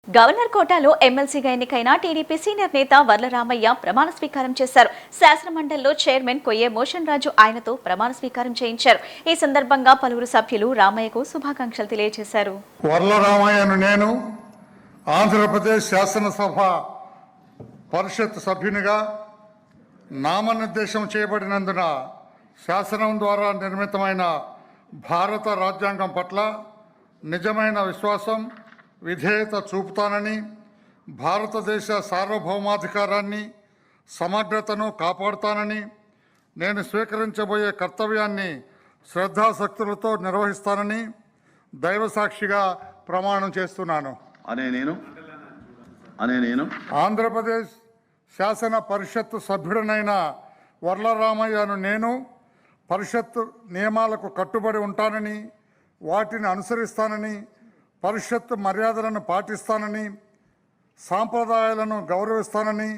Governor కోటాలో ఎమ్మెల్సీగా ఎన్నికైన టీడీపీ సీనియర్ నేత వర్ల రామయ్య ప్రమాణ స్వీకారం చేశారు. శాసనమండలిలో చైర్మన్ కొయ్యే మోషన్ రాజు ఆయనతో ప్రమాణ స్వీకారం చేయించారు. ఈ సందర్భంగా పలువురు సభ్యులు రామయ్యకు శుభాకాంక్షలు తెలియజేశారు. వర్ల రామయ్యను నేను ఆంధ్రప్రదేశ్ శాసనసభ పరిషత్ సభ్యునిగా నామనిర్దేశం చేయబడినందున శాసనం ద్వారా నిర్మితమైన భారత రాజ్యాంగం పట్ల నిజమైన విశ్వాసం, విధేయత చూపుతానని, భారతదేశ సార్వభౌమాధికారాన్ని, సమగ్రతను కాపాడుతానని, నేను స్వీకరించబోయే కర్తవ్యాన్ని శ్రద్ధాశక్తులతో నిర్వహిస్తానని దైవసాక్షిగా ప్రమాణం చేస్తున్నాను. ఆంధ్రప్రదేశ్ శాసన పరిషత్తు సభ్యుడనైన వర్ల రామయ్యను నేను పరిషత్తు నియమాలకు కట్టుబడి ఉంటానని, వాటిని అనుసరిస్తానని, పరిషత్తు మర్యాదలను పాటిస్తానని, సాంప్రదాయాలను గౌరవిస్తానని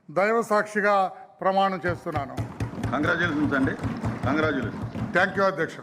దైవసాక్షిగా ప్రమాణం చేస్తున్నాను. కంగ్రాచులేషన్స్ అండి. థ్యాంక్ యూ అధ్యక్ష.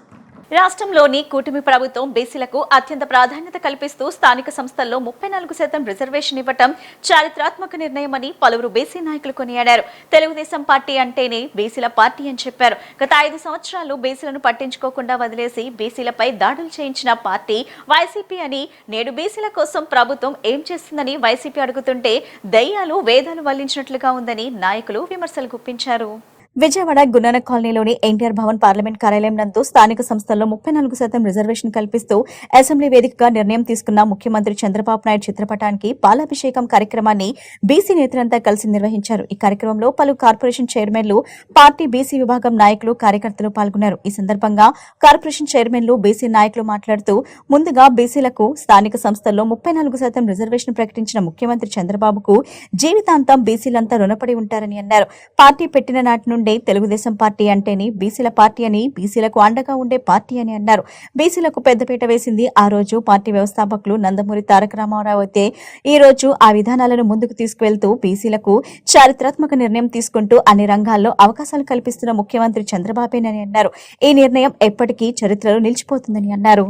రాష్ట్రంలోని కూటమి ప్రభుత్వం బీసీలకు అత్యంత ప్రాధాన్యత కల్పిస్తూ స్థానిక సంస్థల్లో 34% రిజర్వేషన్ ఇవ్వటం చారిత్రాత్మక నిర్ణయమని పలువురు బీసీ నాయకులు కొనియాడారు. తెలుగుదేశం పార్టీ అంటేనే బీసీల పార్టీ అని చెప్పారు. గత 5 సంవత్సరాలు బీసీలను పట్టించుకోకుండా వదిలేసి బీసీలపై దాడులు చేయించిన పార్టీ వైసీపీ అని, నేడు బీసీల కోసం ప్రభుత్వం ఏం చేస్తుందని వైసీపీ అడుగుతుంటే దయ్యాలు వేదాలు వల్లించినట్లుగా ఉందని నాయకులు విమర్శలు గుప్పించారు. విజయవాడ గున్నన కాలనీలోని ఎన్టీఆర్ భవన్ పార్లమెంట్ కార్యాలయం నందు స్థానిక సంస్థల్లో 34% రిజర్వేషన్ కల్పిస్తూ అసెంబ్లీ వేదికగా నిర్ణయం తీసుకున్న ముఖ్యమంత్రి చంద్రబాబు నాయుడు చిత్రపటానికి పాలాభిషేకం కార్యక్రమాన్ని బీసీ నేతలంతా కలిసి నిర్వహించారు. ఈ కార్యక్రమంలో పలు కార్పొరేషన్ చైర్మన్లు, పార్టీ బీసీ విభాగం నాయకులు, కార్యకర్తలు పాల్గొన్నారు. ఈ సందర్భంగా కార్పొరేషన్ చైర్మన్లు, బీసీ నాయకులు మాట్లాడుతూ ముందుగా బీసీలకు స్థానిక సంస్థల్లో 34% రిజర్వేషన్ ప్రకటించిన ముఖ్యమంత్రి చంద్రబాబుకు జీవితాంతం బీసీలంతా రుణపడి ఉంటారని అన్నారు. పార్టీ పెట్టిన నాటి నుండి తెలుగుదేశం పార్టీ అంటేనే బీసీల పార్టీ అని, బీసీలకు అండగా ఉండే పార్టీ అని అన్నారు. బీసీలకు పెద్దపీట వేసింది ఆ రోజు పార్టీ వ్యవస్థాపకులు నందమూరి తారక రామారావు అయితే ఈ రోజు ఆ విధానాలను ముందుకు తీసుకువెళ్తూ బీసీలకు చారిత్రాత్మక నిర్ణయం తీసుకుంటూ అన్ని రంగాల్లో అవకాశాలు కల్పిస్తున్న ముఖ్యమంత్రి చంద్రబాబేనని అన్నారు. ఈ నిర్ణయం ఎప్పటికీ చరిత్రలో నిలిచిపోతుందని అన్నారు.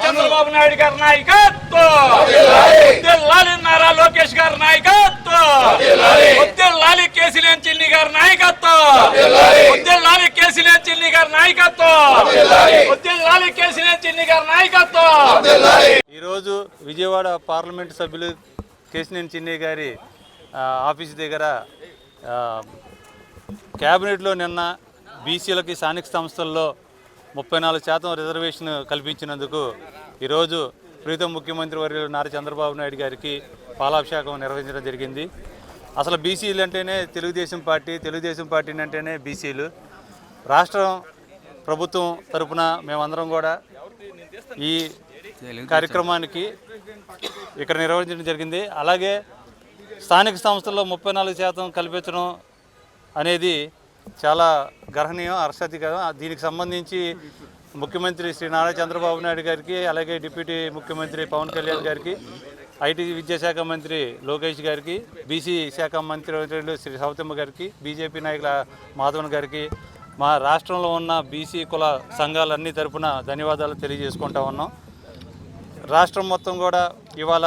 చంద్రబాబు నాయుడు గారి నాయకత్వం, నారా లోకేష్ గారి నాయకత్వం, కేసీలేని చిన్ని గారి నాయకత్వం, కేసీలేని చిన్ని గారి నాయకత్వం, కేసీలేని చిన్ని గారి నాయకత్వం. ఈరోజు విజయవాడ పార్లమెంటు సభ్యులు కేశినేని చిన్ని గారి ఆఫీస్ దగ్గర క్యాబినెట్లో నిన్న బీసీలకి స్థానిక సంస్థల్లో 34% రిజర్వేషన్ కల్పించినందుకు ఈరోజు ప్రీతం ముఖ్యమంత్రి వర్యులు నారా చంద్రబాబు నాయుడు గారికి పాలాభిషేకం నిర్వహించడం జరిగింది. అసలు బీసీలు అంటేనే తెలుగుదేశం పార్టీ అంటేనే బీసీలు. రాష్ట్రం ప్రభుత్వం తరఫున మేమందరం కూడా ఈ కార్యక్రమానికి ఇక్కడ నిర్వహించడం జరిగింది. అలాగే స్థానిక సంస్థల్లో 34% కల్పించడం అనేది చాలా గర్హనీయం, హర్షాతికరం. దీనికి సంబంధించి ముఖ్యమంత్రి శ్రీ నారా చంద్రబాబు నాయుడు గారికి, అలాగే డిప్యూటీ ముఖ్యమంత్రి పవన్ కళ్యాణ్ గారికి, ఐటీ విద్యాశాఖ మంత్రి లోకేష్ గారికి, బీసీ శాఖ మంత్రి శ్రీ సౌతమ్మ గారికి, బీజేపీ నాయకుల మాధవన్ గారికి, మా రాష్ట్రంలో ఉన్న బీసీ కుల సంఘాలన్నీ తరపున ధన్యవాదాలు తెలియజేసుకుంటా ఉన్నాం. రాష్ట్రం మొత్తం కూడా ఇవాళ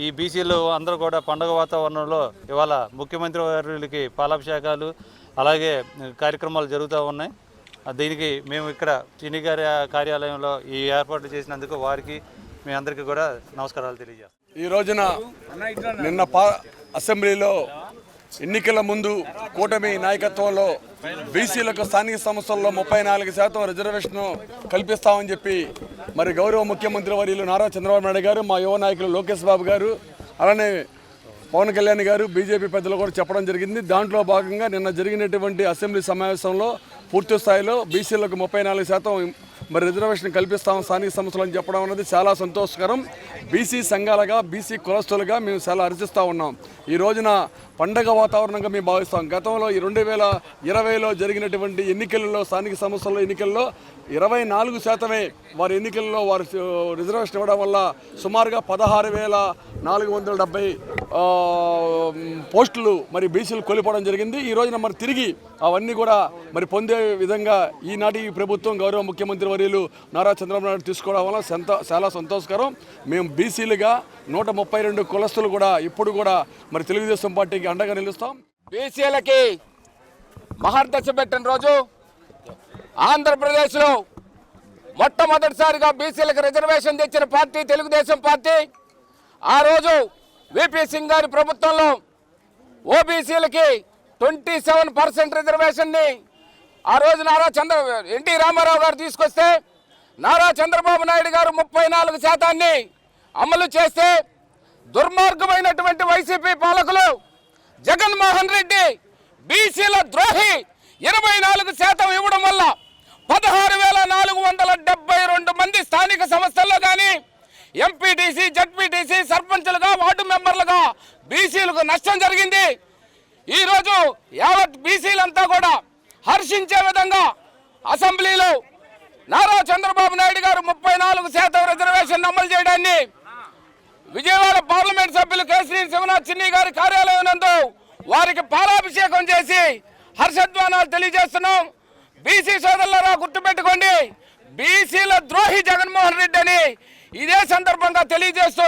ఈ బీసీలు అందరూ కూడా పండుగ వాతావరణంలో ఇవాళ ముఖ్యమంత్రి వారికి పాలాభిషేకాలు అలాగే కార్యక్రమాలు జరుగుతూ ఉన్నాయి. దీనికి మేము ఇక్కడ చిన్ని గారి కార్యాలయంలో ఈ ఏర్పాట్లు చేసినందుకు వారికి మీ అందరికీ కూడా నమస్కారాలు తెలియజేస్తాం. ఈ రోజున నిన్న అసెంబ్లీలో ఎన్నికల ముందు కూటమి నాయకత్వంలో బీసీలకు స్థానిక సంస్థల్లో 34% రిజర్వేషన్ కల్పిస్తామని చెప్పి మరి గౌరవ ముఖ్యమంత్రి వర్యులు నారా చంద్రబాబు నాయుడు గారు, మా యువ నాయకులు లోకేష్ బాబు గారు, అలానే పవన్ కళ్యాణ్ గారు, బీజేపీ పెద్దలు కూడా చెప్పడం జరిగింది. దాంట్లో భాగంగా నిన్న జరిగినటువంటి అసెంబ్లీ సమావేశంలో పూర్తి స్థాయిలో బీసీలకు 34% మరి రిజర్వేషన్ కల్పిస్తాం స్థానిక సంస్థలు అని చెప్పడం అనేది చాలా సంతోషకరం. బీసీ సంఘాలుగా, బీసీ కులస్తులుగా మేము చాలా హర్షిస్తూ ఉన్నాం. ఈ రోజున పండగ వాతావరణంగా మేము భావిస్తాం. గతంలో ఈ 2020లో జరిగినటువంటి ఎన్నికలలో, స్థానిక సంస్థల ఎన్నికల్లో 24% వారి ఎన్నికల్లో వారు రిజర్వేషన్ ఇవ్వడం వల్ల సుమారుగా 16,470 పోస్టులు మరి బీసీలు కోల్పోవడం జరిగింది. ఈ రోజున మరి తిరిగి అవన్నీ కూడా మరి పొందే విధంగా ఈనాటి ప్రభుత్వం గౌరవ ముఖ్యమంత్రి వర్యులు నారా చంద్రబాబు నాయుడు తీసుకోవడం వల్ల చాలా సంతోషకరం. మేము బీసీలుగా 132 కులస్తులు కూడా ఇప్పుడు కూడా మరి తెలుగుదేశం పార్టీకి అండగా నిలుస్తాం. బీసీలకి మహర్దశ పెట్టిన రోజు ఆంధ్రప్రదేశ్లో మొట్టమొదటిసారిగా బీసీలకు రిజర్వేషన్ తెచ్చిన పార్టీ తెలుగుదేశం పార్టీ. ఆ రోజు విపి సింగ్ గారి ప్రభుత్వంలో ఓబీసీలకి 27% రిజర్వేషన్ని ఆ రోజు ఎన్టీ రామారావు గారు తీసుకొస్తే నారా చంద్రబాబు నాయుడు గారు 34% అమలు చేస్తే దుర్మార్గమైనటువంటి వైసీపీ పాలకులు జగన్మోహన్ రెడ్డి బీసీల ద్రోహి 24% ఇవ్వడం వల్ల 16,472 మంది స్థానిక సంస్థల్లో కానీ ఎంపీటీసీ, జడ్పీటీసీ, సర్పంచులుగా, వార్డు మెంబర్లుగా బీసీలకు నష్టం జరిగింది. ఈరోజు యావత్ బీసీలంతా కూడా హర్షించే విధంగా అసెంబ్లీలో నారా చంద్రబాబు నాయుడు గారు 34% రిజర్వేషన్ అమలు చేయడాన్ని విజయవాడ పార్లమెంట్ సభ్యులు కేసీ శివనాథ్ చిన్ని గారి కార్యాలయం నందు వారికి పాలాభిషేకం చేసి హర్షధ్వానాలు తెలియజేస్తున్నాం. బీసీ సోదరులారా గుర్తుపెట్టుకోండి, బీసీల ద్రోహి జగన్మోహన్ రెడ్డి అని ఇదే సందర్భంగా తెలియజేస్తూ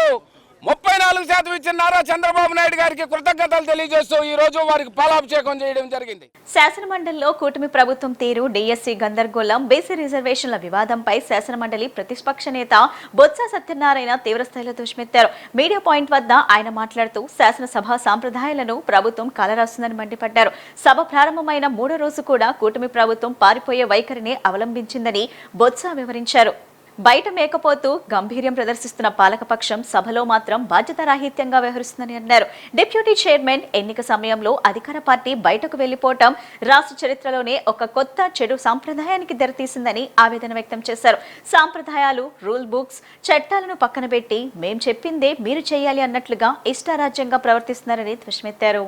34% ఇచ్చిన నారా చంద్రబాబు నాయుడు గారికి కృతజ్ఞతలు తెలియజేస్తూ ఈ రోజు వారికి పాలాభిషేకం చేయడం జరిగింది. శాసనమండలిలో కూటమి ప్రభుత్వం తీరు, డీఎస్సీ గందరగోళం, బీసీ రిజర్వేషన్ల వివాదంపై శాసనమండలి ప్రతిపక్ష నేత బొత్స సత్యనారాయణ తీవ్రస్థాయిలో దుష్మెత్తారు. మీడియా పాయింట్ వద్ద ఆయన మాట్లాడుతూ శాసనసభ సాంప్రదాయాలను ప్రభుత్వం కాలరాస్తుందని మండిపడ్డారు. సభ ప్రారంభమైన 3వ రోజు కూడా కూటమి ప్రభుత్వం పారిపోయే వైఖరిని అవలంబించిందని బొత్స వివరించారు. బయట మేకపోతూ గంభీర్యం ప్రదర్శిస్తున్న పాలకపక్షం సభలో మాత్రం బాధ్యతారాహిత్యంగా వ్యవహరిస్తుందని అన్నారు. డిప్యూటీ చైర్మన్ ఎన్నిక సమయంలో అధికార పార్టీ బయటకు వెళ్లిపోవటం రాష్ట్ర చరిత్రలోనే ఒక కొత్త చెడు సాంప్రదాయానికి తెరతీసిందని ఆవేదన వ్యక్తం చేశారు. సాంప్రదాయాలు, రూల్ బుక్స్, చట్టాలను పక్కన పెట్టి మేం చెప్పిందే మీరు చేయాలి అన్నట్లుగా ఇష్టారాజ్యంగా ప్రవర్తిస్తున్నారని ధ్వజమెత్తారు.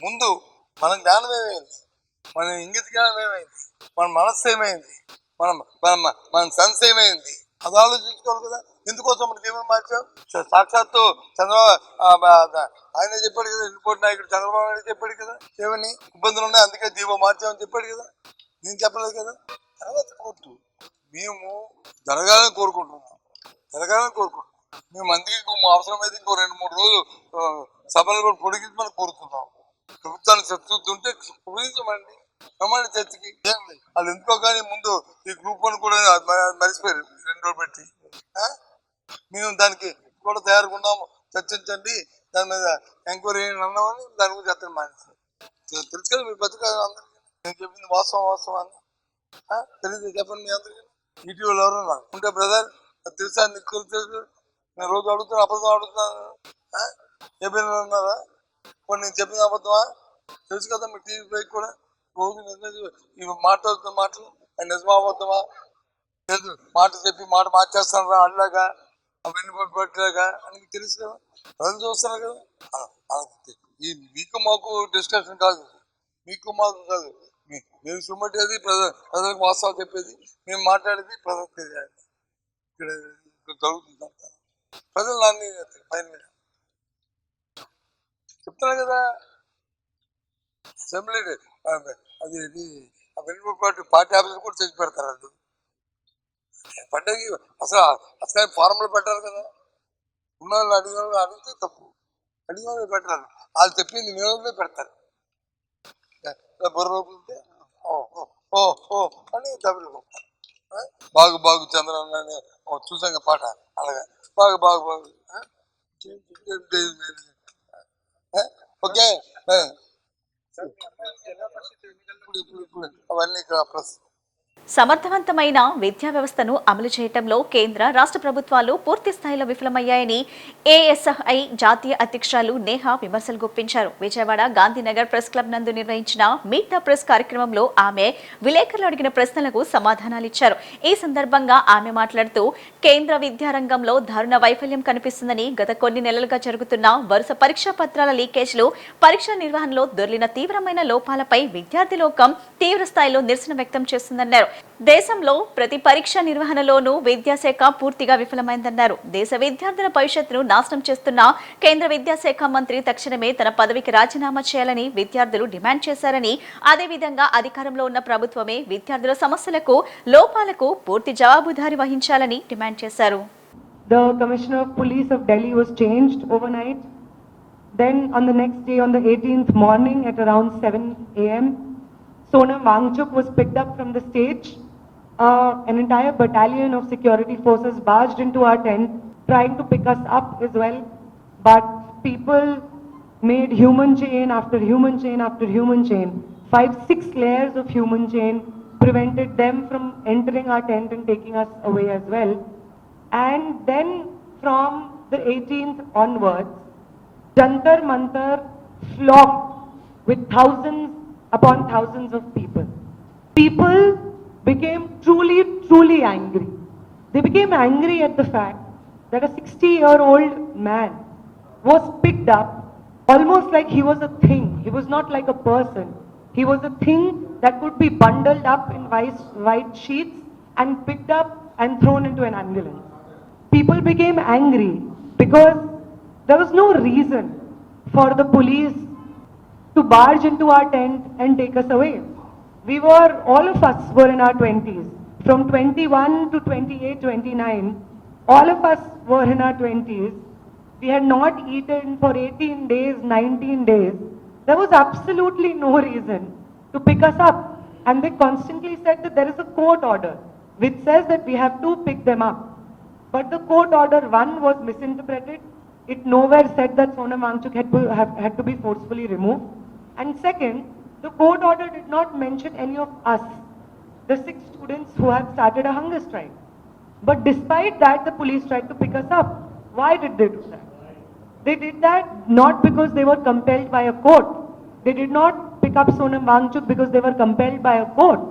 ముందు మన జ్ఞానం ఏమైంది, మన ఇంగిత జ్ఞానం ఏమైంది, మన మనస్సు ఏమైంది, మన సెన్స్ ఏమైంది, అది ఆలోచించుకోవాలి కదా. ఎందుకోసం మన జీవనం మార్చాం? సాక్షాత్తు చంద్రబాబు ఆయన చెప్పాడు కదా, ఇంకోటి నాయకుడు చంద్రబాబు నాయుడు చెప్పాడు కదా, ఏమని ఇబ్బందులు ఉన్నాయి అందుకే దీపం మార్చామని చెప్పాడు కదా, నేను చెప్పలేదు కదా. తర్వాత కోర్టు మేము జరగాలని కోరుకుంటున్నాం. మేము అందుకే అవసరమైతే ఇంకో 2-3 రోజులు సభలు కూడా పొడిగించమని కోరుతున్నాం. ప్రభుత్వాన్ని చర్చిస్తుంటే పొడిగించమండి, రమ్మండి చర్చకి. వాళ్ళు ఎందుకో కానీ ముందు ఈ గ్రూప్ 1 కూడా మరిచిపోయారు 2 రోజులు పెట్టి. మేము దానికి కూడా తయారుగా ఉన్నాము, చర్చించండి, దాని మీద ఎంక్వైరీ అన్నామని దాని గురించి అతను మానేస్తారు. తెలుసు కదా మీ బతుకాలి అందరికీ. నేను చెప్పింది వాస్తవాన్ని తెలియదు చెప్పండి మీ అందరికీ. ఇటీవల ఎవరన్నా ఉంటే బ్రదర్ తెలుసా, నీకు తెలుసు, నేను రోజు అడుగుతున్నా, అబద్ధం అడుగుతున్నాను, చెప్పిన ఉన్నారా? ఇప్పుడు నేను చెప్పిన అబద్ధమా? తెలుసు కదా మీ టీవీ పైకి కూడా రోజు ఇవి మాట్లాడుతున్న మాటలు నిజమా అబద్ధమా? లేదు, మాట చెప్పి మాట మార్చేస్తాను రా అట్లాగా, అవన్నీ పట్టులాగా అని తెలుసు కదా, ప్రజలు చూస్తున్నారు కదా. ఈ మీకు మాకు డిస్కషన్ కాదు, మీకు మాకు కాదు. మేము సుమ్మటేది ప్రజలకు వాస్తవాలు చెప్పేది, మేము మాట్లాడేది ప్రజలకు తెలియాలి. ఇక్కడ జరుగుతుంది ప్రజలు నాన్ని పైన చెప్తున్నా కదా. అసెంబ్లీ అది పార్టీ ఆఫీసర్ కూడా తెచ్చి పెడతారు. వాళ్ళు పండగ అసలు ఫార్ములు పెట్టారు కదా. ఉన్న వాళ్ళు అడిగితే తప్పు, అడిగిన వాళ్ళు పెట్టారు. వాళ్ళు చెప్పింది వినోదమే పెడతారు. బుర్ర ఉంటే ఓ అని డబ్బులు బాగు చంద్రబాబు చూసాం పాట అలాగా బాగు ఓకే. ఇప్పుడు అవన్నీ సమర్థవంతమైన విద్యా వ్యవస్థను అమలు చేయడంలో కేంద్ర రాష్ట్ర ప్రభుత్వాలు పూర్తి స్థాయిలో విఫలమయ్యాయని ఏఎస్ఐ జాతీయ అధ్యక్షురాలు నేహా విమర్శలు గుప్పించారు. విజయవాడ గాంధీనగర్ ప్రెస్ క్లబ్ నందు నిర్వహించిన మీట్ ద ప్రెస్ కార్యక్రమంలో ఆమె విలేకరులు అడిగిన ప్రశ్నలకు సమాధానాలిచ్చారు. ఈ సందర్భంగా ఆమె మాట్లాడుతూ కేంద్ర విద్యారంగంలో దారుణ వైఫల్యం కనిపిస్తుందని, గత కొన్ని నెలలుగా జరుగుతున్న వరుస పరీక్షా పత్రాల లీకేజ్లు, పరీక్ష నిర్వహణలో దొర్లిన తీవ్రమైన లోపాలపై విద్యార్థి లోకం తీవ్ర స్థాయిలో నిరసన వ్యక్తం చేస్తుందన్నారు. దేశంలో ప్రతి పరీక్ష నిర్వహణలోనూ విద్యాశాఖ పూర్తిగా విఫలమైందన్నారు. దేశ విద్యార్థుల భవిష్యత్తును నాశనం చేస్తున్న కేంద్ర విద్యాశాఖ మంత్రి తక్షణమే తన పదవికి రాజీనామా చేయాలని విద్యార్థులు డిమాండ్ చేశారని, అదేవిధంగా అధికారంలో ఉన్న ప్రభుత్వమే విద్యార్థుల సమస్యలకు, లోపాలకు పూర్తి జవాబుదారీ వహించాలని డిమాండ్ చేశారు. The Commissioner of Police of Delhi was changed overnight. Then on the next day, on the 18th morning at around 7 a.m., Sonam Wangchuk was picked up from the stage. An entire battalion of security forces barged into our tent trying to pick us up as well. But people made human chain after human chain after human chain. 5-6 layers of human chain prevented them from entering our tent and taking us away as well. And then from the 18th onwards, Jantar Mantar flocked with thousands upon thousands of people. People became truly angry. They became angry at the fact that a 60-year-old man was picked up almost like he was a thing. He was not like a person. He was a thing that could be bundled up in white sheets and picked up and thrown into an ambulance. People became angry because there was no reason for the police to barge into our tent and take us away. All of us were in our 20s. From 21 to 28, 29, all of us were in our 20s. We had not eaten for 18 days, 19 days. There was absolutely no reason to pick us up. And they constantly said that there is a court order which says that we have to pick them up. But the court order, one, was misinterpreted. It nowhere said that Sonam Wangchuk had to be forcefully removed. And second, the court order did not mention any of us, the 6 students who have started a hunger strike. But despite that, the police tried to pick us up. Why did they do that? They did that not because they were compelled by a court. They did not pick up Sonam Wangchuk because they were compelled by a court.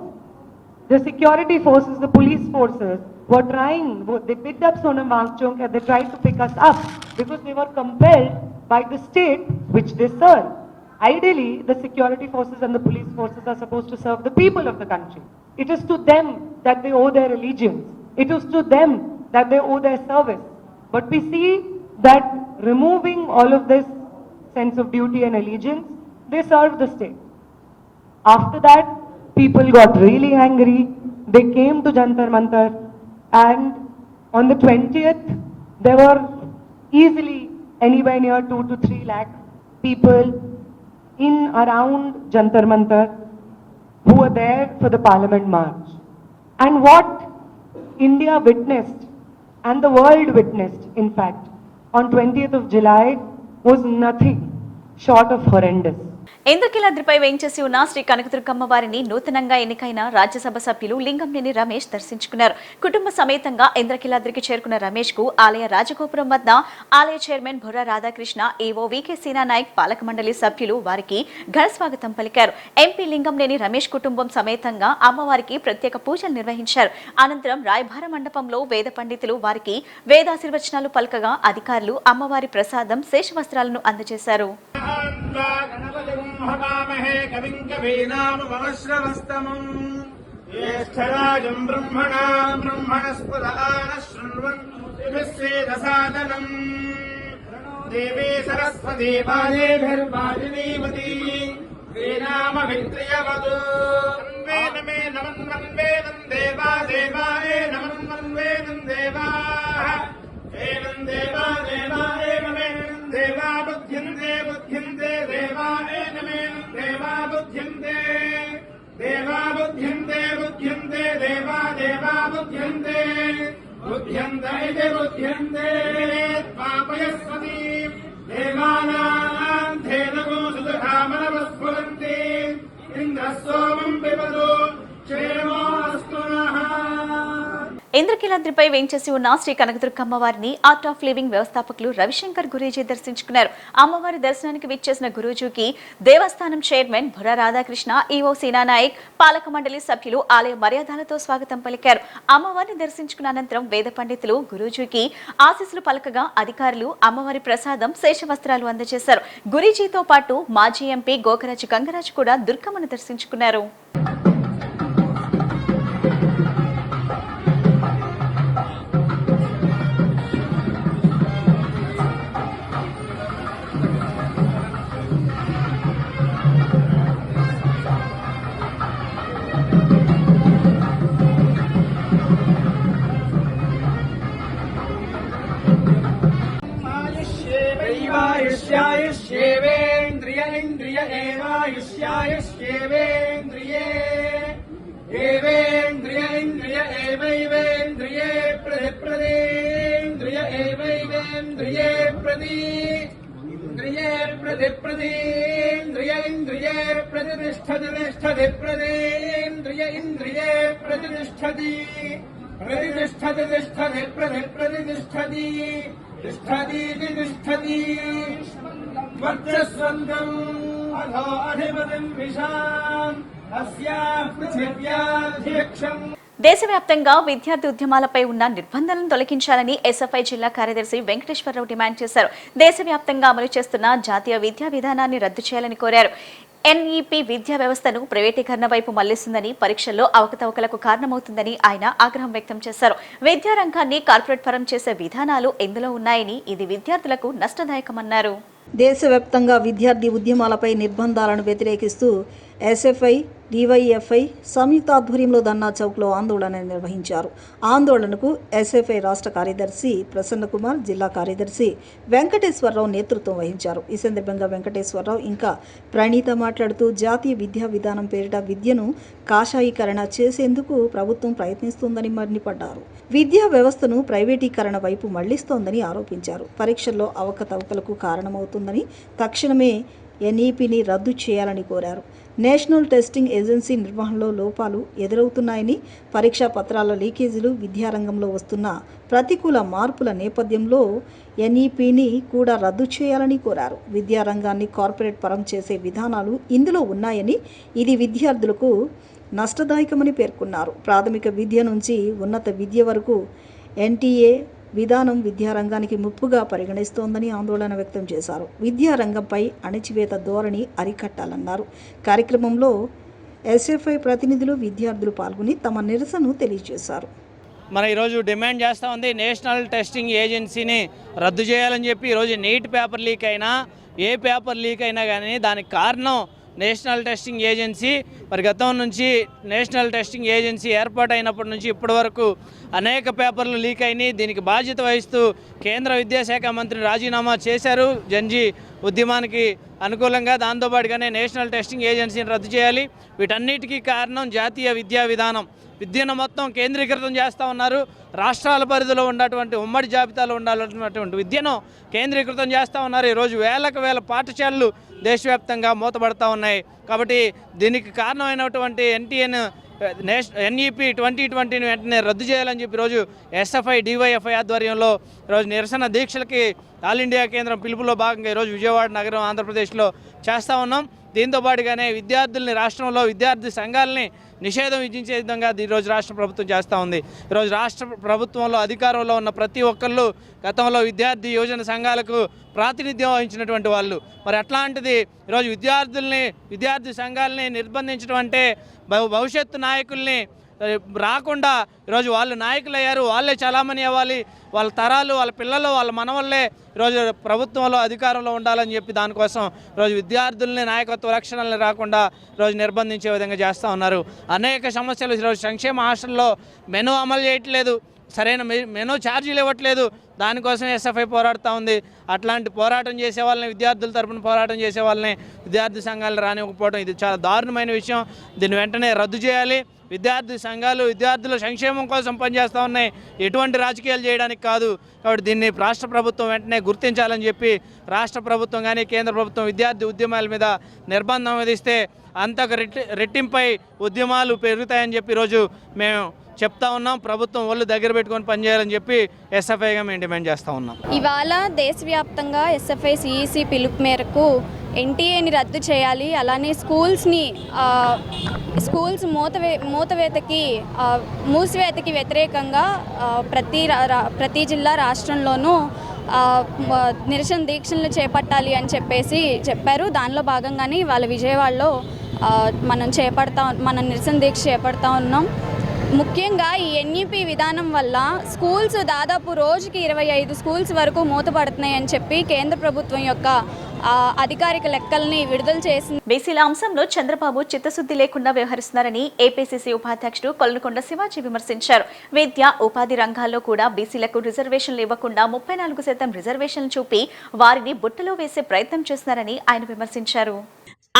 The security forces, the police forces, they picked up Sonam Wangchuk and they tried to pick us up because they were compelled by the state which they serve. Ideally, the security forces and the police forces are supposed to serve the people of the country. It is to them that they owe their allegiance. It is to them that they owe their service. But we see that removing all of this sense of duty and allegiance, they serve the state. After that, people got really angry. They came to Jantar Mantar, and on the 20th, there were easily anywhere near 2 to 3 lakh people in around Jantar Mantar who were there for the Parliament March. And what India witnessed and the world witnessed, in fact, on 20th of July was nothing short of horrendous. ఇంద్రకీలాద్రిపై వేంచేసి ఉన్న శ్రీ కనకదుర్గమ్మ వారిని నూతనంగా ఎన్నికైన రాజ్యసభ సభ్యులు లింగంనేని రమేష్ దర్శించుకున్నారు. కుటుంబ సమేతంగా ఇంద్రకీలాద్రికి చేరుకున్న రమేష్ కు ఆలయ రాజగోపురం వద్ద ఆలయ chairman Burra Radhakrishna, EO V K Seena Naik, పాలక మండలి సభ్యులు వారికి ఘన స్వాగతం పలికారు. ఎంపీ లింగంనేని రమేష్ కుటుంబం సమేతంగా అమ్మవారికి ప్రత్యేక పూజలు నిర్వహించారు. అనంతరం రాయభార మండపంలో వేద పండితులు వారికి వేదాశీర్వచనాలు పలకగా అధికారులు అమ్మవారి ప్రసాదం శేషవస్త్రాలను అందజేశారు. హవామహే కవిం కవీనాముపమశ్రవస్తమం జ్యేష్ఠరాజం బ్రహ్మణస్పదాన శృణ్వన్ దివ్యసేదసాదనం దేవీ సరస్వతీ పాదేభిర్వాజినీవతి శ్రీనామవిత్రియవతు వేదమే నమన్వన్ వేదం దేవా దేవాయ నమన్వన్ వేదం దేవాః వేదం దేవా దేవాయ నమేనం దేవా బుద్ధ్యంతే బుద్ధ్యంతే దేవాయ నమేనం దేవా బుద్ధ్యంతే దేవా బుద్ధ్యంతే బుద్ధ్యంతే దేవా దేవా బుద్ధ్యంతే బుద్ధ్యంత ఇది బుద్ధ్యంతే పాపయస్వతి దేవానాం ధేనవో సుధామనవస్ఫురంతి ఇంద్ర సోమం పిబదు క్షేమో అస్తు ఇంద్రకీలాద్రిపై వేంచేసి ఉన్న శ్రీ కనకదుర్గ అమ్మవారిని ఆర్ట్ ఆఫ్ లివింగ్ వ్యవస్థాపకులు రవిశంకర్ గురూజీ దర్శించుకున్నారు. అమ్మవారి దర్శనానికి విచ్చేసిన గురూజీకి దేవస్థానం చైర్మన్ బుర్ర రాధాకృష్ణ, ఈవో సీనా నాయక్, పాలక మండలి సభ్యులు ఆలయ మర్యాదలతో స్వాగతం పలికారు. అమ్మవారిని దర్శించుకున్న అనంతరం వేద పండితులు గురూజీకి ఆశీస్సులు పలకగా అధికారులు అమ్మవారి ప్రసాదం, శేషవస్త్రాలు అందజేశారు. గురూజీతో పాటు మాజీ ఎంపీ గోకరాజు గంగరాజు కూడా దుర్గమ్మను దర్శించుకున్నారు. आयुष्यायुष्येवेन्द्रिय इन्द्रिय एवायुष्यायुष्येवेन्द्रिये एवेन्द्रिय इन्द्रिय एवैवेन्द्रिये प्रतिप्रदेन्द्रिय एवैवेन्द्रिये प्रति इन्द्रिये प्रतिप्रदेन्द्रिय इन्द्रिये प्रतिष्ठति तिष्ठति प्रदेन्द्रिय इन्द्रिये प्रतिष्ठति प्रतिष्ठति तिष्ठति प्रतिष्ठति तिष्ठतीति तिष्ठति वर्चस्वन्तम् अधो अधिपतिम् विशाम् अस्याः पृथिव्याध्यक्षम्. దేశవ్యాప్తంగా విద్యార్థి ఉద్యమాలపై ఉన్న నిర్బంధాలను తొలగించాలని ఎస్ఎఫ్ఐ జిల్లా కార్యదర్శి వెంకటేశ్వరరావు డిమాండ్ చేశారు. దేశవ్యాప్తంగా అమలు చేస్తున్న జాతీయ విద్యా విధానాన్ని రద్దు చేయాలని కోరారు. ఎన్ఈపీ విద్యా వ్యవస్థను ప్రైవేటీకరణ వైపు మళ్లిస్తుందని, పరీక్షల్లో అవకతవకలకు కారణమవుతుందని ఆయన ఆగ్రహం వ్యక్తం చేశారు. విద్యారంగాన్ని కార్పొరేట్ పరం చేసే విధానాలు ఎందులో ఉన్నాయని, ఇది విద్యార్థులకు నష్టదాయకమన్నారు. దేశవ్యాప్తంగా విద్యార్థి ఉద్యమాలపై నిర్బంధాలను వ్యతిరేకిస్తూ ఎస్ఎఫ్ఐ, డివైఎఫ్ఐ సంయుక్త ఆధ్వర్యంలో ధర్నా చౌక్లో ఆందోళన నిర్వహించారు. ఆందోళనకు ఎస్ఎఫ్ఐ రాష్ట్ర కార్యదర్శి ప్రసన్న కుమార్, జిల్లా కార్యదర్శి వెంకటేశ్వరరావు నేతృత్వం వహించారు. ఈ సందర్భంగా వెంకటేశ్వరరావు ఇంకా ప్రణీత మాట్లాడుతూ జాతీయ విద్యా విధానం పేరిట విద్యను కాషాయీకరణ చేసేందుకు ప్రభుత్వం ప్రయత్నిస్తోందని మండిపడ్డారు. విద్యా వ్యవస్థను ప్రైవేటీకరణ వైపు మళ్లిస్తోందని ఆరోపించారు. పరీక్షల్లో అవకతవకలకు కారణమవుతుందని, తక్షణమే ఎన్ఈపీని రద్దు చేయాలని కోరారు. నేషనల్ టెస్టింగ్ ఏజెన్సీ నిర్వహణలో లోపాలు ఎదురవుతున్నాయని, పరీక్షా పత్రాల లీకేజీలు, విద్యారంగంలో వస్తున్న ప్రతికూల మార్పుల నేపథ్యంలో ఎన్ఈపీని కూడా రద్దు చేయాలని కోరారు. విద్యారంగాన్ని కార్పొరేట్ పరం చేసే విధానాలు ఇందులో ఉన్నాయని, ఇది విద్యార్థులకు నష్టదాయకమని పేర్కొన్నారు. ప్రాథమిక విద్య నుంచి ఉన్నత విద్య వరకు ఎన్టీఏ విధానం విద్యారంగానికి ముప్పుగా పరిగణిస్తోందని ఆందోళన వ్యక్తం చేశారు. విద్యారంగంపై అణచివేత ధోరణి అరికట్టాలన్నారు. కార్యక్రమంలో ఎస్ఎఫ్ఐ ప్రతినిధులు, విద్యార్థులు పాల్గొని తమ నిరసనను తెలియజేశారు. మన ఈరోజు డిమాండ్ చేస్తూ ఉంది, నేషనల్ టెస్టింగ్ ఏజెన్సీని రద్దు చేయాలని చెప్పి. ఈరోజు నీట్ పేపర్ లీక్ అయినా, ఏ పేపర్ లీక్ అయినా కానీ దానికి కారణం నేషనల్ టెస్టింగ్ ఏజెన్సీ. మరి గతం నుంచి నేషనల్ టెస్టింగ్ ఏజెన్సీ ఏర్పాటైనప్పటి నుంచి ఇప్పటి వరకు అనేక పేపర్లు లీక్ అయినాయి. దీనికి బాధ్యత వహిస్తూ కేంద్ర విద్యాశాఖ మంత్రి రాజీనామా చేశారు జన్జీ ఉద్యమానికి అనుకూలంగా. దాంతోపాటుగానే నేషనల్ టెస్టింగ్ ఏజెన్సీని రద్దు చేయాలి. వీటన్నిటికీ కారణం జాతీయ విద్యా విధానం. విద్యను మొత్తం కేంద్రీకృతం చేస్తూ ఉన్నారు. రాష్ట్రాల పరిధిలో ఉన్నటువంటి ఉమ్మడి జాబితాలో ఉండాలన్నటువంటి విద్యను కేంద్రీకృతం చేస్తూ ఉన్నారు. ఈరోజు వేలకు వేల పాఠశాలలు దేశవ్యాప్తంగా మూతపడతా ఉన్నాయి. కాబట్టి దీనికి కారణమైనటువంటి ఎన్ఈపీ 2020ని వెంటనే రద్దు చేయాలని చెప్పి ఈరోజు ఎస్ఎఫ్ఐ, డివైఎఫ్ఐ ఆధ్వర్యంలో ఈరోజు నిరసన దీక్షలకి ఆల్ ఇండియా కేంద్రం పిలుపులో భాగంగా ఈరోజు విజయవాడ నగరం, ఆంధ్రప్రదేశ్లో చేస్తూ ఉన్నాం. దీంతో పాటుగానే విద్యార్థుల్ని, రాష్ట్రంలో విద్యార్థి సంఘాలని నిషేధం విధించే విధంగా ఈరోజు రాష్ట్ర ప్రభుత్వం చేస్తూ ఉంది. ఈరోజు రాష్ట్ర ప్రభుత్వంలో అధికారంలో ఉన్న ప్రతి ఒక్కళ్ళు గతంలో విద్యార్థి యువజన సంఘాలకు ప్రాతినిధ్యం వహించినటువంటి వాళ్ళు. మరి అట్లాంటిది ఈరోజు విద్యార్థి సంఘాలని నిర్బంధించడం అంటే భవిష్యత్తు నాయకుల్ని రాకుండా ఈరోజు వాళ్ళు నాయకులు అయ్యారు, వాళ్ళే చలామణి అవ్వాలి, వాళ్ళ తరాలు, వాళ్ళ పిల్లలు, వాళ్ళ మనవల్లే ఈరోజు ప్రభుత్వంలో అధికారంలో ఉండాలని చెప్పి దానికోసం ఈరోజు విద్యార్థుల్ని, నాయకత్వ రక్షణల్ని రాకుండా ఈరోజు నిర్బంధించే విధంగా చేస్తూ ఉన్నారు. అనేక సమస్యలు ఈరోజు సంక్షేమ హాస్టల్లో మెనూ అమలు చేయట్లేదు, సరైన మెనూ ఛార్జీలు ఇవ్వట్లేదు. దానికోసం ఎస్ఎఫ్ఐ పోరాడుతూ ఉంది. అట్లాంటి పోరాటం చేసే వాళ్ళని, విద్యార్థుల తరపున పోరాటం చేసే వాళ్ళని విద్యార్థి సంఘాలు రానివ్వకపోవడం ఇది చాలా దారుణమైన విషయం. దీన్ని వెంటనే రద్దు చేయాలి. విద్యార్థి సంఘాలు విద్యార్థుల సంక్షేమం కోసం పనిచేస్తూ ఉన్నాయి, ఎటువంటి రాజకీయాలు చేయడానికి కాదు. కాబట్టి దీన్ని రాష్ట్ర ప్రభుత్వం వెంటనే గుర్తించాలని చెప్పి రాష్ట్ర ప్రభుత్వం కానీ కేంద్ర ప్రభుత్వం విద్యార్థి ఉద్యమాల మీద నిర్బంధం విధిస్తే అంతకు రెట్టింపై ఉద్యమాలు పెరుగుతాయని చెప్పి ఈరోజు మేము చెప్తా ఉన్నాం. ప్రభుత్వం ఒళ్ళు దగ్గర పెట్టుకొని పనిచేయాలని చెప్పి ఎస్ఎఫ్ఐగా మేము డిమాండ్ చేస్తూ ఉన్నాం. ఇవాళ దేశవ్యాప్తంగా ఎస్ఎఫ్ఐ సిఈసి పిలుపు మేరకు ఎన్టీఏని రద్దు చేయాలి, అలానే స్కూల్స్ మూసివేతకి వ్యతిరేకంగా ప్రతి జిల్లా రాష్ట్రంలోనూ నిరసన దీక్షలు చేపట్టాలి అని చెప్పారు. దానిలో భాగంగానే వాళ్ళ విజయవాడలో మనం నిరసన దీక్ష చేపడతా ఉన్నాం. ముఖ్యంగా ఈ ఎన్ఈపీ విధానం వల్ల స్కూల్స్ దాదాపు రోజుకి 25 స్కూల్స్ వరకు మూతపడుతున్నాయని చెప్పి కేంద్ర ప్రభుత్వం యొక్క అధికారిక లెక్కల్ని విడుదల చేసింది. బీసీల అంశంలో చంద్రబాబు చిత్తశుద్ధి లేకుండా వ్యవహరిస్తున్నారని ఏపీసీసీ ఉపాధ్యక్షుడు కొల్లుకొండ శివాజీ విమర్శించారు. విద్య, ఉపాధి రంగాల్లో కూడా బీసీలకు రిజర్వేషన్లు ఇవ్వకుండా 34% రిజర్వేషన్లు చూపి వారిని బుట్టలో వేసే ప్రయత్నం చేస్తున్నారని ఆయన విమర్శించారు.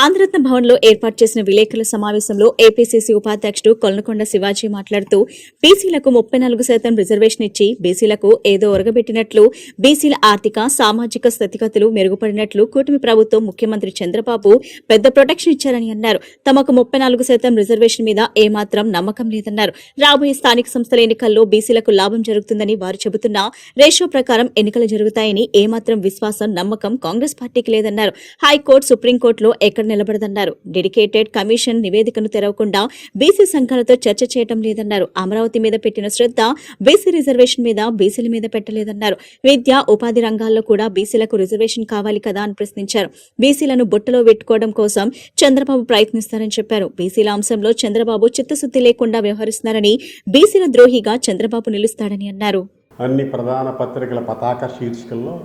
ఆంధ్రరత్న భవన్లో ఏర్పాటు చేసిన విలేకరుల సమావేశంలో ఏపీసీసీ ఉపాధ్యక్షుడు కొల్లుకొండ శివాజీ మాట్లాడుతూ బీసీలకు 34% రిజర్వేషన్ ఇచ్చి బీసీలకు ఏదో ఒరగబెట్టినట్లు, బీసీల ఆర్థిక సామాజిక స్థితిగతులు మెరుగుపడినట్లు కూటమి ప్రభుత్వం ముఖ్యమంత్రి చంద్రబాబు పెద్ద ప్రొటెక్షన్ ఇచ్చారని అన్నారు. తమకు 34% రిజర్వేషన్ మీద ఏమాత్రం నమ్మకం లేదన్నారు. రాబోయే స్థానిక సంస్థల ఎన్నికల్లో బీసీలకు లాభం జరుగుతుందని వారు చెబుతున్నా రేషియో ప్రకారం ఎన్నికలు జరుగుతాయని ఏమాత్రం విశ్వాసం, నమ్మకం కాంగ్రెస్ పార్టీకి లేదన్నారు. హైకోర్టు, సుప్రీంకోర్టులో ఎక్కడ నిలబడదన్నారు. డెడికేటెడ్ కమిషన్ నివేదికను తెరవకుండా బీసీ సంఘాలతో చర్చ చేయడం లేదన్నారు. అమరావతి మీద పెట్టిన శ్రద్ధ బీసీ రిజర్వేషన్ మీద, బీసీల మీద పెట్టలేదన్నారు. విద్య, ఉపాధి రంగాల్లో కూడా బీసీలకు రిజర్వేషన్ కావాలి కదా అని ప్రశ్నించారు. బీసీలను బుట్టలో పెట్టుకోవడం కోసం చంద్రబాబు ప్రయత్నిస్తారని చెప్పారు. బీసీల అంశంలో చంద్రబాబు చిత్తశుద్ధి లేకుండా వ్యవహరిస్తున్నారని, బీసీల ద్రోహిగా చంద్రబాబు నిలుస్తాడని అన్నారు. అన్ని ప్రధాన పత్రికల పతాక శీర్షికల్లో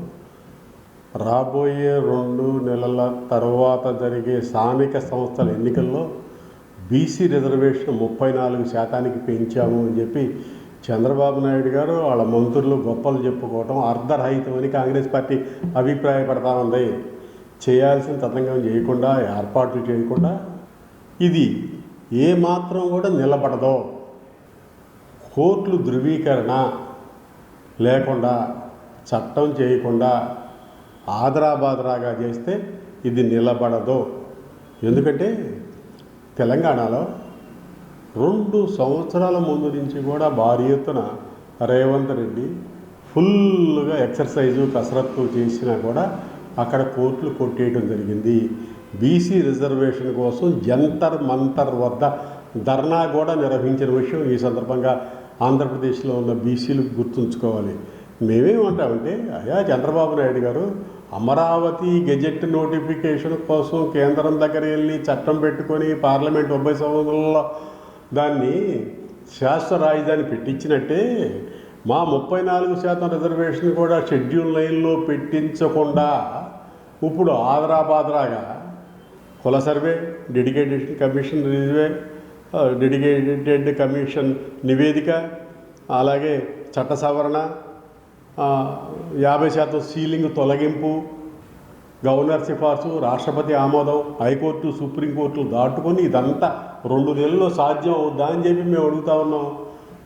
రాబోయే 2 నెలల తర్వాత జరిగే స్థానిక సంస్థల ఎన్నికల్లో బీసీ రిజర్వేషన్ 34% పెంచాము అని చెప్పి చంద్రబాబు నాయుడు గారు వాళ్ళ మంత్రులు గొప్పలు చెప్పుకోవటం అర్ధరహితమని కాంగ్రెస్ పార్టీ అభిప్రాయపడతా ఉంది. చేయాల్సిన తతంగం చేయకుండా, ఏర్పాట్లు చేయకుండా ఇది ఏమాత్రం కూడా నిలబడదో. కోర్టులు ధృవీకరణ లేకుండా, చట్టం చేయకుండా ఆదరాబాదరాగా చేస్తే ఇది నిలబడదు. ఎందుకంటే తెలంగాణలో 2 సంవత్సరాల ముందు నుంచి కూడా భారీ ఎత్తున రేవంత్ రెడ్డి ఫుల్గా ఎక్సర్సైజు, కసరత్తు చేసినా కూడా అక్కడ కోర్టులు కొట్టేయడం జరిగింది. బీసీ రిజర్వేషన్ కోసం జంతర్ మంతర్ వద్ద ధర్నా కూడా నిర్వహించిన విషయం ఈ సందర్భంగా ఆంధ్రప్రదేశ్లో ఉన్న బీసీలు గుర్తుంచుకోవాలి. మేమేమంటామంటే, అయ్యా చంద్రబాబు నాయుడు గారు అమరావతి గెజెట్ నోటిఫికేషన్ కోసం కేంద్రం దగ్గర వెళ్ళి చట్టం పెట్టుకొని పార్లమెంట్ ఉభయ సభలో దాన్ని శాశ్వత రాజధాని పెట్టించినట్టే మా 34% రిజర్వేషన్ కూడా షెడ్యూల్ లైన్లో పెట్టించకుండా ఇప్పుడు ఆదరాబాదరాగా కుల సర్వే, డెడికేటెడ్ కమిషన్ నివేదిక, అలాగే చట్ట సవరణ, 50% సీలింగ్ తొలగింపు, గవర్నర్ సిఫార్సు, రాష్ట్రపతి ఆమోదం, హైకోర్టు, సుప్రీంకోర్టు దాటుకొని ఇదంతా 2 నెలల్లో సాధ్యం అవుద్దా అని చెప్పి మేము అడుగుతా ఉన్నాం.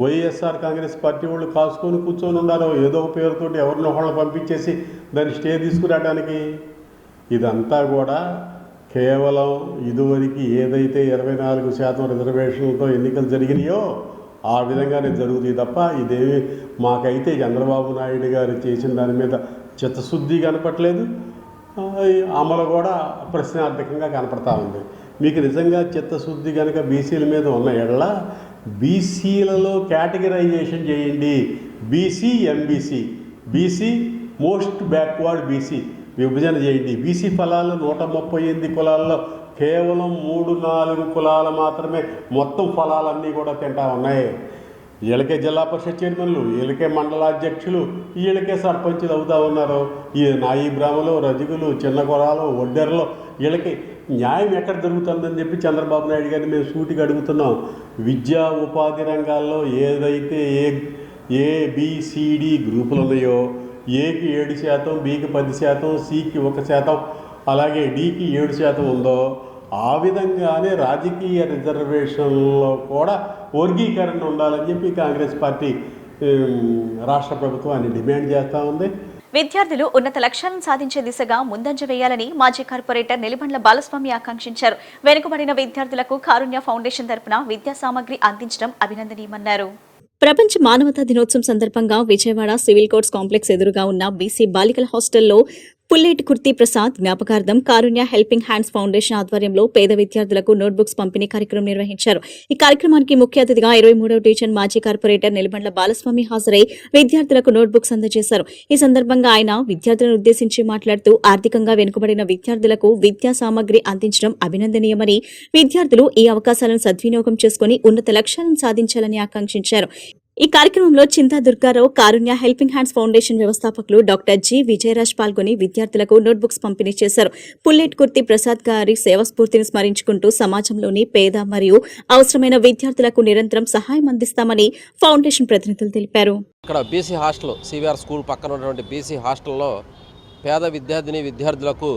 వైఎస్ఆర్ కాంగ్రెస్ పార్టీ వాళ్ళు కాసుకొని కూర్చొని ఉన్నారు. ఏదో పేరుతోటి ఎవరినో వాళ్ళని పంపించేసి దాన్ని స్టే తీసుకురావడానికి. ఇదంతా కూడా కేవలం ఇదివరకు ఏదైతే 24% రిజర్వేషన్లతో ఎన్నికలు జరిగినాయో ఆ విధంగానే జరుగుతుంది తప్ప ఇదేమి మాకైతే చంద్రబాబు నాయుడు గారు చేసిన దాని మీద చిత్తశుద్ధి కనపట్లేదు. అమలు కూడా ప్రశ్నార్థకంగా కనపడతా ఉంది. మీకు నిజంగా చిత్తశుద్ధి కనుక బీసీల మీద ఉన్న ఎడల బీసీలలో కేటగిరైజేషన్ చేయండి. BC, MBC, BC most backward BC విభజన చేయండి. బీసీ ఫలాలు 138 కులాల్లో కేవలం 3-4 కులాలు మాత్రమే మొత్తం ఫలాలన్నీ కూడా తింటా ఉన్నాయి. వీళ్ళకే జిల్లా పరిషత్ చైర్మన్లు, వీళ్ళకే మండలాధ్యక్షులు, వీళ్ళకే సర్పంచులు అవుతూ ఉన్నారు. ఈ నాయి బ్రాహ్మలు, రజకులు, చిన్న కులాలు, ఒడ్డెర్లు, వీళ్ళకి న్యాయం ఎక్కడ దొరుకుతుందని చెప్పి చంద్రబాబు నాయుడు గారిని మేము సూటిగా అడుగుతున్నాం. విద్యా ఉపాధి రంగాల్లో ఏదైతే ఏబిసిడి గ్రూపులు ఉన్నాయో ఏకి 7%, బికి 10%, సికి 1%, అలాగే డికి 7% ఉందో ఆ విధంగానే రాజకీయ రిజర్వేషన్లో కూడా వర్గీకరణ ఉండాలని చెప్పి కాంగ్రెస్ పార్టీ రాష్ట్ర ప్రభుత్వాన్ని డిమాండ్ చేస్తూ ఉంది. విద్యార్థులు ఉన్నత లక్ష్యాలను సాధించే దిశగా ముందంజ వేయాలని మాజీ కార్పొరేటర్ నెలిబండ్ల బాలస్వామి ఆకాంక్షించారు. వెనుకబడిన విద్యార్థులకు కారుణ్య ఫౌండేషన్ తరపున విద్యా సామగ్రి అందించడం అభినందనీయమన్నారు. ప్రపంచ మానవతా దినోత్సవం సందర్భంగా విజయవాడ సివిల్ కోర్ట్స్ కాంప్లెక్స్ ఎదురుగా ఉన్న బీసీ బాలికల హాస్టల్లో పుల్లేటి కుర్తి ప్రసాద్ జ్ఞాపకార్థం కారుణ్య హెల్పింగ్ హ్యాండ్స్ ఫౌండేషన్ ఆధ్వర్యంలో పేద విద్యార్థులకు నోట్బుక్స్ పంపిణీ కార్యక్రమం నిర్వహించారు. ఈ కార్యక్రమానికి ముఖ్య అతిథిగా 23వ డివిజన్ మాజీ కార్పొరేటర్ నెలిబండ్ల బాలస్వామి హాజరై విద్యార్థులకు నోట్బుక్స్ అందజేశారు. ఈ సందర్భంగా ఆయన విద్యార్థులను ఉద్దేశించి మాట్లాడుతూ ఆర్థికంగా వెనుకబడిన విద్యార్థులకు విద్యా సామగ్రి అందించడం అభినందనీయమని, విద్యార్థులు ఈ అవకాశాలను సద్వినియోగం చేసుకుని ఉన్నత లక్ష్యాలను సాధించాలని ఆకాంక్షించారు. ఈ కార్యక్రమంలో చింతా దుర్గారావు, కారుణ్య హెల్పింగ్ హ్యాండ్స్ ఫౌండేషన్ వ్యవస్థాపకులు డాక్టర్ జి విజయరాజ్ పాల్గొని విద్యార్థులకు నోట్బుక్స్ పంపిణీ చేశారు. పుల్లెట్ కుర్తి ప్రసాద్ గారి సేవాస్ఫూర్తిని స్మరించుకుంటూ సమాజంలోని పేద మరియు అవసరమైన విద్యార్థులకు నిరంతరం సహాయం అందిస్తామని ఫౌండేషన్ ప్రతినిధులు తెలిపారు. ఇక్కడ బీసీ హాస్టల్ సివిఆర్ స్కూల్ పక్కన ఉన్నటువంటి బీసీ హాస్టల్లో పేద విద్యార్థులకు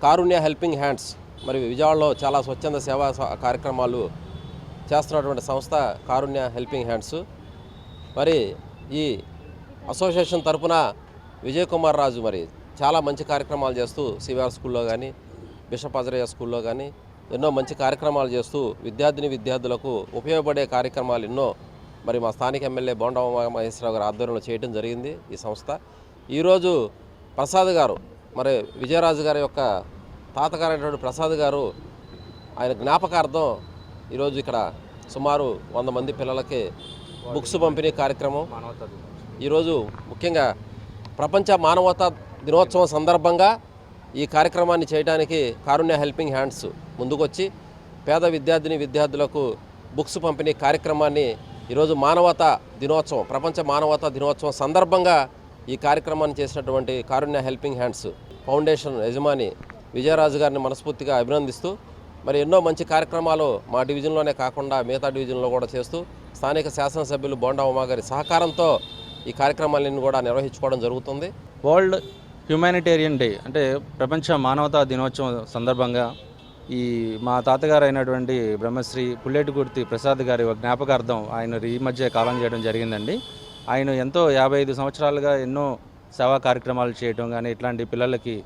కారుణ్య హెల్పింగ్ హ్యాండ్స్ మరి విజయవాడలో చాలా స్వచ్ఛంద సేవా కార్యక్రమాలు చేస్తున్నటువంటి సంస్థ కారుణ్య హెల్పింగ్ హ్యాండ్స్. మరి ఈ అసోసియేషన్ తరఫున విజయ్ కుమార్ రాజు మరి చాలా మంచి కార్యక్రమాలు చేస్తూ సివిఆర్ స్కూల్లో కానీ బిషప్ అజరయ్య స్కూల్లో కానీ ఎన్నో మంచి కార్యక్రమాలు చేస్తూ విద్యార్థులకు ఉపయోగపడే కార్యక్రమాలు ఎన్నో మరి మా స్థానిక ఎమ్మెల్యే బోండా ఉమామహేశ్వరరావు గారి ఆధ్వర్యంలో చేయడం జరిగింది ఈ సంస్థ. ఈరోజు ప్రసాద్ గారు మరి విజయరాజు గారి యొక్క తాతగారైనటువంటి ప్రసాద్ గారు ఆయన జ్ఞాపకార్థం ఈరోజు ఇక్కడ సుమారు 100 మంది పిల్లలకి బుక్స్ పంపిణీ కార్యక్రమం. ఈరోజు ముఖ్యంగా ప్రపంచ మానవతా దినోత్సవం సందర్భంగా ఈ కార్యక్రమాన్ని చేయడానికి కారుణ్య హెల్పింగ్ హ్యాండ్స్ ముందుకొచ్చి పేద విద్యార్థులకు బుక్స్ పంపిణీ కార్యక్రమాన్ని ఈరోజు ప్రపంచ మానవతా దినోత్సవం సందర్భంగా ఈ కార్యక్రమాన్ని చేసినటువంటి కారుణ్య హెల్పింగ్ హ్యాండ్స్ ఫౌండేషన్ యజమాని విజయరాజు గారిని మనస్ఫూర్తిగా అభినందిస్తూ మరి ఎన్నో మంచి కార్యక్రమాలు మా డివిజన్లోనే కాకుండా మిగతా డివిజన్లో కూడా చేస్తూ స్థానిక శాసనసభ్యులు బోండా ఉమా గారి సహకారంతో ఈ కార్యక్రమాలను కూడా నిర్వహించుకోవడం జరుగుతుంది. వరల్డ్ హ్యుమానిటేరియన్ డే అంటే ప్రపంచ మానవతా దినోత్సవం సందర్భంగా ఈ మా తాతగారు అయినటువంటి బ్రహ్మశ్రీ పుల్లేటి కుర్తి ప్రసాద్ గారి జ్ఞాపకార్థం ఆయన ఈ మధ్య కాలం చేయడం జరిగిందండి. ఆయన ఎంతో 55 సంవత్సరాలుగా ఎన్నో సేవా కార్యక్రమాలు చేయడం కానీ ఇట్లాంటి పిల్లలకి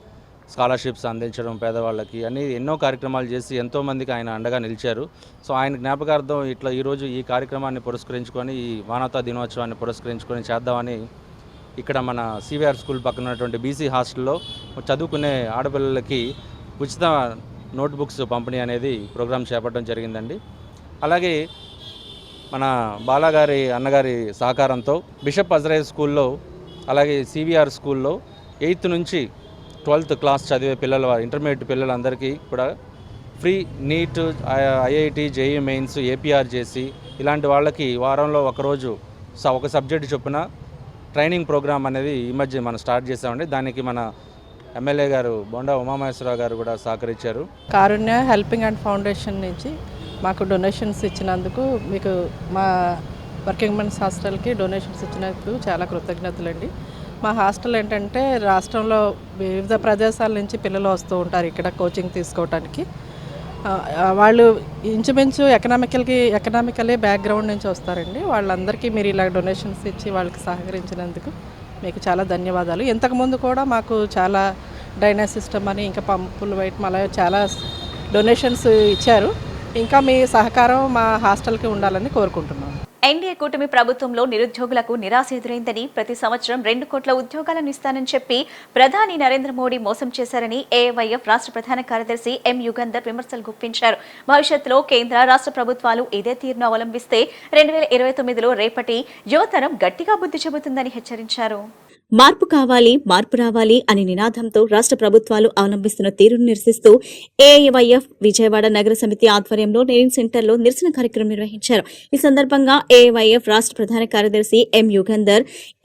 స్కాలర్షిప్స్ అందించడం పేదవాళ్ళకి అని ఎన్నో కార్యక్రమాలు చేసి ఎంతోమందికి ఆయన అండగా నిలిచారు. సో ఆయన జ్ఞాపకార్థం ఇట్లా ఈరోజు ఈ కార్యక్రమాన్ని పురస్కరించుకొని ఈ మానవతా దినోత్సవాన్ని పురస్కరించుకొని చేద్దామని ఇక్కడ మన సివిఆర్ స్కూల్ పక్కన ఉన్నటువంటి బీసీ హాస్టల్లో చదువుకునే ఆడపిల్లలకి ఉచిత నోట్బుక్స్ పంపిణీ అనేది ప్రోగ్రాం చేపట్టడం జరిగిందండి. అలాగే మన బాలాగారి అన్నగారి సహకారంతో బిషప్ అజరయ్య స్కూల్లో అలాగే సివిఆర్ స్కూల్లో 8th నుంచి 12th క్లాస్ చదివే ఇంటర్మీడియట్ పిల్లలందరికీ కూడా free NEET, IIT, JEE mains, APR చేసి ఇలాంటి వాళ్ళకి వారంలో ఒకరోజు ఒక సబ్జెక్ట్ చొప్పున ట్రైనింగ్ ప్రోగ్రామ్ అనేది ఈ మధ్య మనం స్టార్ట్ చేసామండి. దానికి మన ఎమ్మెల్యే గారు బోండా ఉమామహేశ్వరరావు గారు కూడా సహకరించారు. కారుణ్య హెల్పింగ్ అండ్ ఫౌండేషన్ నుంచి మాకు డొనేషన్స్ ఇచ్చినందుకు మీకు మా వర్కింగ్ మెన్స్ హాస్టల్కి డొనేషన్స్ ఇచ్చినందుకు చాలా కృతజ్ఞతలండి. మా హాస్టల్ ఏంటంటే రాష్ట్రంలో వివిధ ప్రదేశాల నుంచి పిల్లలు వస్తూ ఉంటారు ఇక్కడ కోచింగ్ తీసుకోవడానికి. వాళ్ళు ఇంచుమించు ఎకనామికలీ బ్యాక్గ్రౌండ్ నుంచి వస్తారండి. వాళ్ళందరికీ మీరు ఇలా డొనేషన్స్ ఇచ్చి వాళ్ళకి సహకరించినందుకు మీకు చాలా ధన్యవాదాలు. ఇంతకుముందు కూడా మాకు చాలా డ్రైనేజ్ సిస్టమ్ అని ఇంకా పంపులు వైట్ అలా చాలా డొనేషన్స్ ఇచ్చారు. ఇంకా మీ సహకారం మా హాస్టల్కి ఉండాలని కోరుకుంటున్నాను. ఎన్డీఏ కూటమి ప్రభుత్వంలో నిరుద్యోగులకు నిరాశ ఎదురైందని, ప్రతి సంవత్సరం 2 కోట్ల ఉద్యోగాలను ఇస్తానని చెప్పి ప్రధాని నరేంద్ర మోడీ మోసం చేశారని ఏఐవైఎఫ్ రాష్ట్ర ప్రధాన కార్యదర్శి ఎం యుగంధర్ విమర్శలు గుప్పించారు. భవిష్యత్తులో కేంద్ర రాష్ట్ర ప్రభుత్వాలు ఇదే తీరును అవలంబిస్తే 2029లో రేపటి యువతరం గట్టిగా బుద్ధి చెబుతుందని హెచ్చరించారు. మార్పు కావాలి, మార్పు రావాలి అనే నినాదంతో రాష్ట్ర ప్రభుత్వాలు అవలంబిస్తున్న తీరును నిరసిస్తూ ఏఐవైఎఫ్ విజయవాడ నగర సమితి ఆధ్వర్యంలో నేరింగ్ సెంటర్లో నిరసన కార్యక్రమం నిర్వహించారు. ఈ సందర్భంగా ఏఐవైఎఫ్ రాష్ట్ర ప్రధాన కార్యదర్శి ఎం యుగంధర్,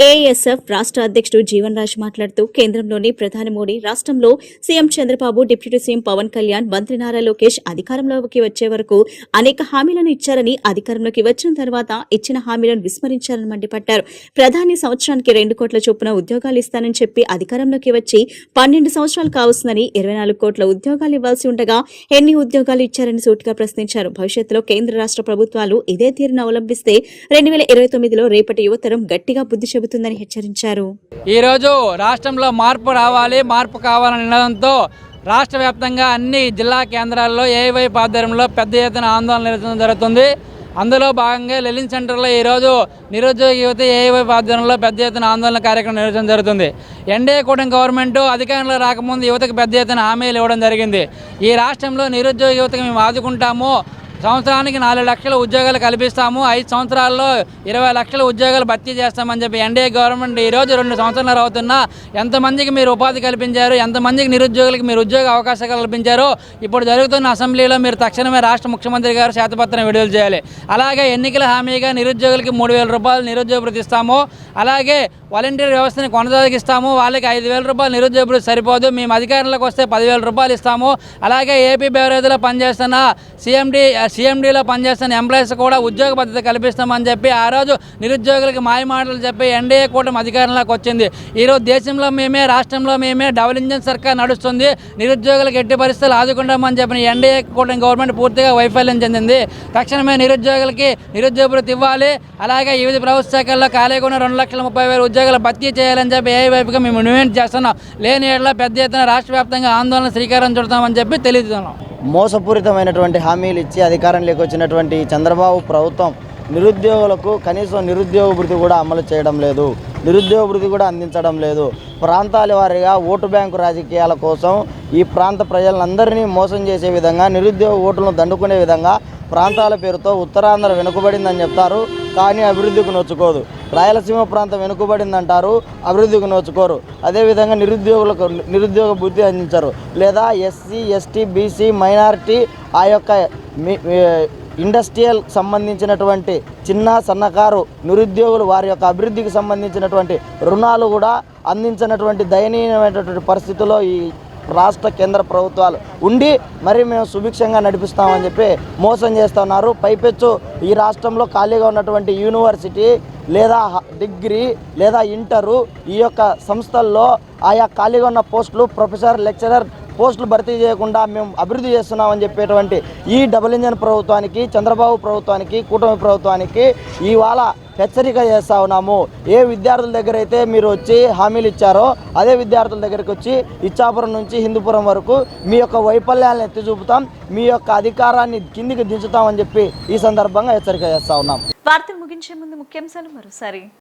ఏఎస్ఎఫ్ రాష్ట్ర అధ్యక్షుడు జీవన్ రాజ్ మాట్లాడుతూ కేంద్రంలోని ప్రధాని మోడీ రాష్ట్రంలో CM Chandrababu, deputy CM Pawan Kalyan, మంత్రి నారా లోకేష్ అధికారంలోకి వచ్చే వరకు అనేక హామీలను ఇచ్చారని, అధికారంలోకి వచ్చిన తర్వాత ఇచ్చిన హామీలను విస్మరించారని మండిపడ్డారు. ప్రధాని సంవత్సరానికి 2 కోట్ల చొప్పున ఉద్యోగాలు ఇస్తానని చెప్పి అధికారంలోకి వచ్చి 12 సంవత్సరాలు కావస్తుందని 24 కోట్ల ఉద్యోగాలు ఇవ్వాల్సి ఉండగా ఎన్ని ఉద్యోగాలు ఇచ్చారని సూటిగా ప్రశ్నించారు. భవిష్యత్తులో కేంద్ర రాష్ట్ర ప్రభుత్వాలు ఇదే తీరును అవలంబిస్తే 2029లో రేపటి యువతరం గట్టిగా బుద్ధి చెబుతుందని హెచ్చరించారు. ఈ రోజు రాష్ట్రంలో మార్పు రావాలి, మార్పు కావాలనే నినాదంతో రాష్ట్ర వ్యాప్తంగా అన్ని జిల్లా కేంద్రాల్లో ఏవైపు ఆధ్వర్యంలో పెద్ద ఎత్తున ఆందోళన నిర్వహించడం జరుగుతుంది. అందులో భాగంగా లెలిన్ సెంటర్లో ఈరోజు నిరుద్యోగ యువత ఏవైపు ఆధ్వర్యంలో పెద్ద ఎత్తున ఆందోళన కార్యక్రమం నిర్వహించడం జరుగుతుంది. ఎన్డీఏ కూటమి గవర్నమెంట్ అధికారంలో రాకముందు యువతకు పెద్ద ఎత్తున హామీలు ఇవ్వడం జరిగింది. ఈ రాష్ట్రంలో నిరుద్యోగ యువతకు మేము ఆదుకుంటాము, సంవత్సరానికి 4 లక్షల ఉద్యోగాలు కల్పిస్తాము, 5 సంవత్సరాల్లో 20 లక్షల ఉద్యోగాలు భర్తీ చేస్తామని చెప్పి ఎన్డీఏ గవర్నమెంట్ ఈరోజు 2 సంవత్సరాలు అవుతున్నా ఎంతమందికి మీరు ఉపాధి కల్పించారు, ఎంతమందికి నిరుద్యోగులకు మీరు ఉద్యోగ అవకాశాలు కల్పించారో ఇప్పుడు జరుగుతున్న అసెంబ్లీలో మీరు తక్షణమే రాష్ట్ర ముఖ్యమంత్రి గారు శ్వేతపత్రం విడుదల చేయాలి. అలాగే ఎన్నికల హామీగా నిరుద్యోగులకి 3,000 రూపాయలు నిరుద్యోగ భృతి ఇస్తాము, అలాగే వాలంటీర్ వ్యవస్థని కొనసాగిస్తాము, వాళ్ళకి 5,000 రూపాయలు నిరుద్యోగ భృతి సరిపోదు, మేము అధికారంలోకి వస్తే 10,000 రూపాయలు ఇస్తాము. అలాగే ఏపీ బెవరేజ్లో పనిచేస్తున్న సిఎండీలో పనిచేస్తున్న ఎంప్లాయీస్ కూడా ఉద్యోగ భద్రత కల్పిస్తామని చెప్పి ఆ రోజు నిరుద్యోగులకి మాయమాటలు చెప్పి ఎన్డీఏ కూటమి అధికారంలోకి వచ్చింది. ఈరోజు దేశంలో మేమే, రాష్ట్రంలో మేమే డబుల్ ఇంజన్ సర్కార్ నడుస్తుంది, నిరుద్యోగులకు ఎట్టి పరిస్థితులు ఆదుకుంటామని చెప్పిన ఎన్డీఏ కూటమి గవర్నమెంట్ పూర్తిగా వైఫల్యం చెందింది. తక్షణమే నిరుద్యోగులకి నిరుద్యోగ భృతి ఇవ్వాలి, అలాగే వివిధ ప్రభుత్వ శాఖల్లో ఖాళీగా ఉన్న 2,30,000 ఉద్యోగాలు భర్తీ చేయాలని చెప్పి ఏ వైపుగా మేము డిమాండ్ చేస్తున్నాం. లేని ఏళ్ళ పెద్ద ఎత్తున రాష్ట్ర వ్యాప్తంగా ఆందోళన శ్రీకారం చుడతామని చెప్పి తెలియజేస్తున్నాం. మోసపూరితమైనటువంటి హామీలు ఇచ్చి అధికారంలోకి వచ్చినటువంటి చంద్రబాబు ప్రభుత్వం నిరుద్యోగులకు కనీసం నిరుద్యోగ భృతి కూడా అమలు చేయడం లేదు, నిరుద్యోగ భృతి కూడా అందించడం లేదు. ప్రాంతాల వారీగా ఓటు బ్యాంకు రాజకీయాల కోసం ఈ ప్రాంత ప్రజలందరినీ మోసం చేసే విధంగా, నిరుద్యోగ ఓటులను దండుకునే విధంగా ప్రాంతాల పేరుతో ఉత్తరాంధ్ర వెనుకబడిందని చెప్తారు, కానీ అభివృద్ధికి నోచుకోదు. రాయలసీమ ప్రాంతం వెనుకబడిందంటారు, అభివృద్ధికి నోచుకోరు. అదేవిధంగా నిరుద్యోగులకు నిరుద్యోగ భృతి అందించరు. లేదా ఎస్సీ, ఎస్టీ, బీసీ, మైనారిటీ, ఆ యొక్క ఇండస్ట్రియల్ సంబంధించినటువంటి చిన్న సన్నకారు నిరుద్యోగులు వారి యొక్క అభివృద్ధికి సంబంధించినటువంటి రుణాలు కూడా అందించినటువంటి దయనీయమైనటువంటి పరిస్థితుల్లో ఈ రాష్ట్ర కేంద్ర ప్రభుత్వాలు ఉండి మరి మేము సుభిక్షంగా నడిపిస్తామని చెప్పి మోసం చేస్తున్నారు. పైపెచ్చు ఈ రాష్ట్రంలో ఖాళీగా ఉన్నటువంటి యూనివర్సిటీ లేదా డిగ్రీ లేదా ఇంటరు ఈ యొక్క సంస్థల్లో ఆయా ఖాళీగా ఉన్న పోస్టులు ప్రొఫెసర్, లెక్చరర్ పోస్టులు భర్తీ చేయకుండా మేము అభివృద్ధి చేస్తున్నామని చెప్పేటువంటి ఈ డబుల్ ఇంజన్ ప్రభుత్వానికి, చంద్రబాబు ప్రభుత్వానికి, కూటమి ప్రభుత్వానికి ఇవాళ హెచ్చరిక చేస్తూ ఉన్నాము. ఏ విద్యార్థుల దగ్గర అయితే మీరు వచ్చి హామీలు ఇచ్చారో అదే విద్యార్థుల దగ్గరికి వచ్చి ఇచ్చాపురం నుంచి హిందూపురం వరకు మీ యొక్క వైఫల్యాలను ఎత్తి చూపుతాం, మీ యొక్క అధికారాన్ని కిందికి దించుతామని చెప్పి ఈ సందర్భంగా హెచ్చరిక చేస్తూ ఉన్నాం. వార్తలు ముగించే ముందు ముఖ్యాంశాలు మరోసారి.